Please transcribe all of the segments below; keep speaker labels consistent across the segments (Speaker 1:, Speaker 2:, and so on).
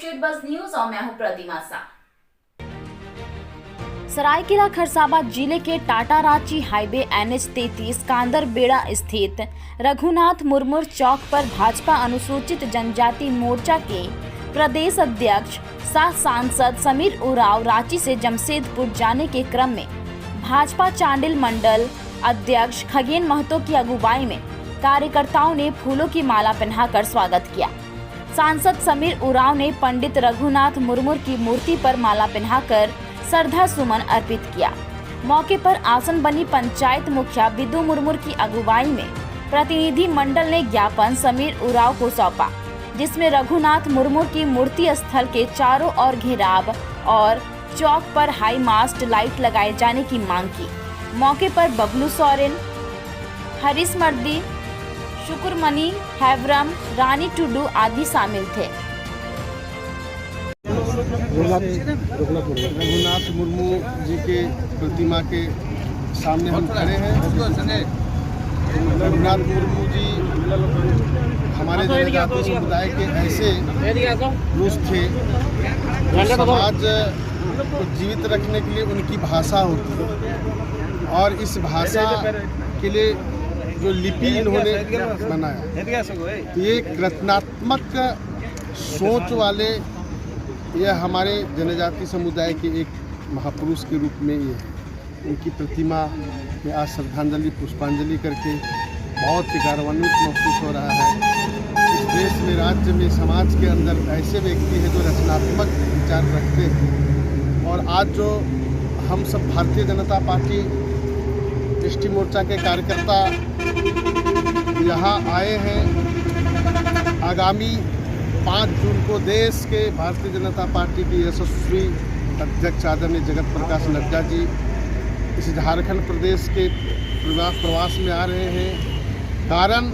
Speaker 1: State bus news और मैं हूं प्रतिमा सा।
Speaker 2: सरायकेला खरसावां जिले के टाटा रांची हाईवे NH 33 कांदरबेड़ा स्थित रघुनाथ मुर्मू चौक पर भाजपा अनुसूचित जनजाति मोर्चा के प्रदेश अध्यक्ष सह सांसद समीर उरांव रांची से जमशेदपुर जाने के क्रम में भाजपा चांडिल मंडल अध्यक्ष खगेन महतो की अगुवाई में कार्यकर्ताओं ने फूलों की माला पहनाकर स्वागत किया। सांसद समीर उरांव ने पंडित रघुनाथ मुर्मू की मूर्ति पर माला पहनाकर श्रद्धा सुमन अर्पित किया। मौके पर आसन बनी पंचायत मुखिया बिदु मुर्मू की अगुवाई में प्रतिनिधि मंडल ने ज्ञापन समीर उरांव को सौंपा, जिसमें रघुनाथ मुर्मू की मूर्ति स्थल के चारों ओर घेराव और चौक पर हाई मास्ट लाइट लगाए जाने की मांग की। मौके पर बबलू सोरेन, हरीश मर्दी, शुक्रमणि, हैवरम, रानी टुडू आदि शामिल थे।
Speaker 3: रघुनाथ मुर्मू जी के प्रतिमा के सामने हम खड़े हैं। रघुनाथ मुर्मू जी हमारे जनजातीय समुदाय के ऐसे पुरुष थे जो समाज को जीवित रखने के लिए उनकी भाषा होती है और इस भाषा के लिए जो लिपि इन्होंने बनाया, तो ये रचनात्मक सोच वाले यह हमारे जनजातीय समुदाय के एक महापुरुष के रूप में ये है। उनकी प्रतिमा में आज श्रद्धांजलि पुष्पांजलि करके बहुत ही गौरवान्वित महसूस हो रहा है। इस देश में, राज्य में, समाज के अंदर ऐसे व्यक्ति हैं जो रचनात्मक विचार रखते हैं और आज जो हम सब भारतीय जनता पार्टी ST मोर्चा के कार्यकर्ता यहाँ आए हैं। आगामी 5 जून को देश के भारतीय जनता पार्टी की यशस्वी अध्यक्ष आदरणीय जगत प्रकाश नड्डा जी इस झारखंड प्रदेश के प्रवास में आ रहे हैं। कारण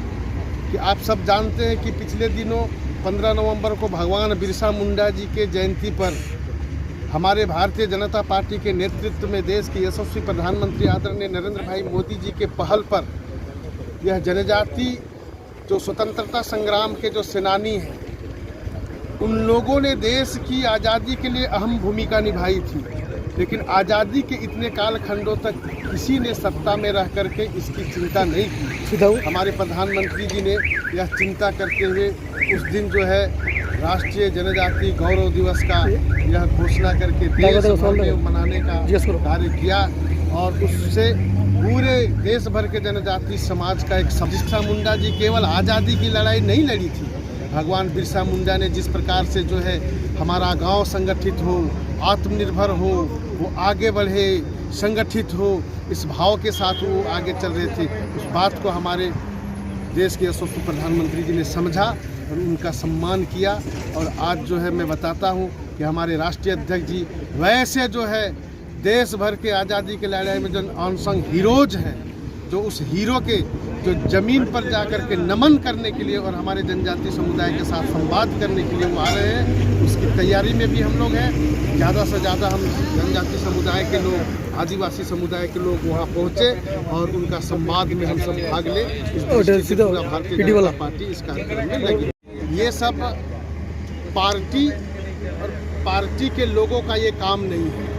Speaker 3: कि आप सब जानते हैं कि पिछले दिनों 15 नवंबर को भगवान बिरसा मुंडा जी के जयंती पर हमारे भारतीय जनता पार्टी के नेतृत्व में देश के यशस्वी प्रधानमंत्री आदरणीय नरेंद्र भाई मोदी जी के पहल पर यह जनजाति जो स्वतंत्रता संग्राम के जो सेनानी हैं, उन लोगों ने देश की आज़ादी के लिए अहम भूमिका निभाई थी। लेकिन आज़ादी के इतने कालखंडों तक किसी ने सत्ता में रह करके इसकी चिंता नहीं की। हमारे प्रधानमंत्री जी ने यह चिंता करते हुए उस दिन जो है राष्ट्रीय जनजाति गौरव दिवस का यह घोषणा करके देश भर में मनाने का कार्य किया और उससे पूरे देश भर के जनजाति समाज का एक बिरसा मुंडा जी केवल आज़ादी की लड़ाई नहीं लड़ी थी। भगवान बिरसा मुंडा ने जिस प्रकार से जो है हमारा गांव संगठित हो, आत्मनिर्भर हो, वो आगे बढ़े, संगठित हो, इस भाव के साथ वो आगे चल रहे थे। उस बात को हमारे देश के यशस्वी प्रधानमंत्री जी ने समझा और उनका सम्मान किया। और आज जो है मैं बताता हूँ कि हमारे राष्ट्रीय अध्यक्ष जी वैसे जो है देश भर के आज़ादी के लड़ाई में जो अनसंग हीरोज हैं, जो उस हीरो के जो ज़मीन पर जाकर के नमन करने के लिए और हमारे जनजातीय समुदाय के साथ संवाद करने के लिए वो आ रहे हैं, उसकी तैयारी में भी हम लोग हैं। ज़्यादा से ज़्यादा हम जनजातीय समुदाय के लोग, आदिवासी समुदाय के लोग वहाँ पहुँचे और उनका संवाद में हम सब भाग लें। इस दृष्टि से पूरा भारतीय जनता पार्टी इस कार्यक्रम में लगी। ये सब पार्टी और पार्टी के लोगों का ये काम नहीं है।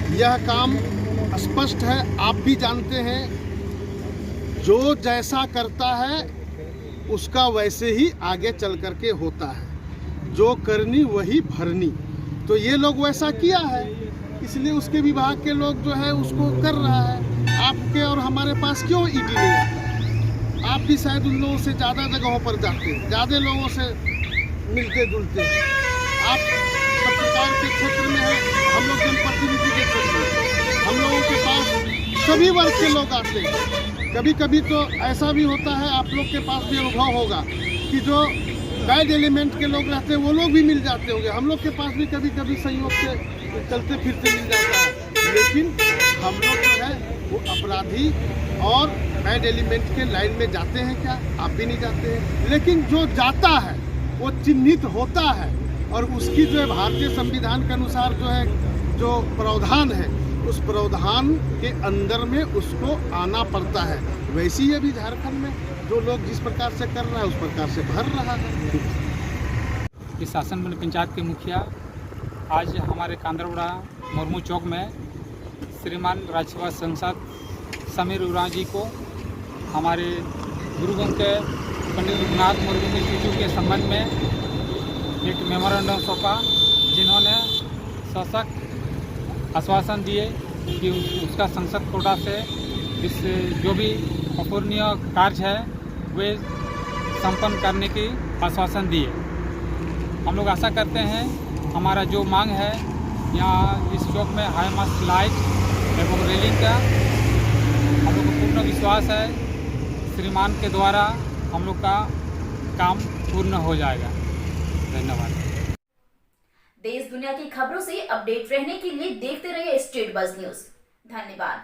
Speaker 3: यह काम स्पष्ट है, आप भी जानते हैं, जो जैसा करता है उसका वैसे ही आगे चल करके होता है। जो करनी वही भरनी। तो ये लोग वैसा किया है, इसलिए उसके विभाग के लोग जो है उसको कर रहा है। आपके और हमारे पास क्यों ED नहीं आता? आप भी शायद उन लोगों से ज़्यादा जगहों पर जाते हैं, ज़्यादा लोगों से मिलते जुलते हैं। आप पत्रकार के क्षेत्र में हैं, हम लोग जनप्रतिनिधि के क्षेत्र में, हम लोगों के पास सभी वर्ग के लोग आते हैं। कभी कभी तो ऐसा भी होता है, आप लोग के पास भी अनुभव होगा कि जो बैड एलिमेंट के लोग रहते हैं वो लोग भी मिल जाते होंगे। हम लोग के पास भी कभी कभी संयोग से चलते फिरते मिल जाता है। लेकिन हम लोग जो है वो अपराधी और बैड एलिमेंट के लाइन में जाते हैं क्या? आप भी नहीं जाते हैं। लेकिन जो जाता है वो चिन्हित होता है और उसकी जो है भारतीय संविधान के अनुसार जो है जो प्रावधान है, उस प्रावधान के अंदर में उसको आना पड़ता है। वैसे ही अभी झारखंड में जो लोग जिस प्रकार से कर रहा है उस प्रकार से भर रहा है।
Speaker 4: इस शासन पंचायत के मुखिया आज हमारे कांदरबेड़ा मुर्मू चौक में श्रीमान राज्यसभा सांसद समीर उरांव जी को हमारे गुरुगंज के पंडित रघुनाथ मुर्मू के स्टैचू के संबंध में एक मेमोरेंडम सौंपा, जिन्होंने सशक्त आश्वासन दिए कि उसका संसद कोटा से इस जो भी अपूर्णीय कार्य है वे संपन्न करने की आश्वासन दिए। हम लोग आशा करते हैं हमारा जो मांग है यहाँ इस चौक में हाई मास्ट लाइट एवं रेलिंग का हम लोग को पूर्ण विश्वास है श्रीमान के द्वारा हम लोग का काम पूर्ण हो जाएगा। धन्यवाद।
Speaker 1: देश दुनिया की खबरों से अपडेट रहने के लिए देखते रहिए स्टेट बज़ न्यूज़। धन्यवाद।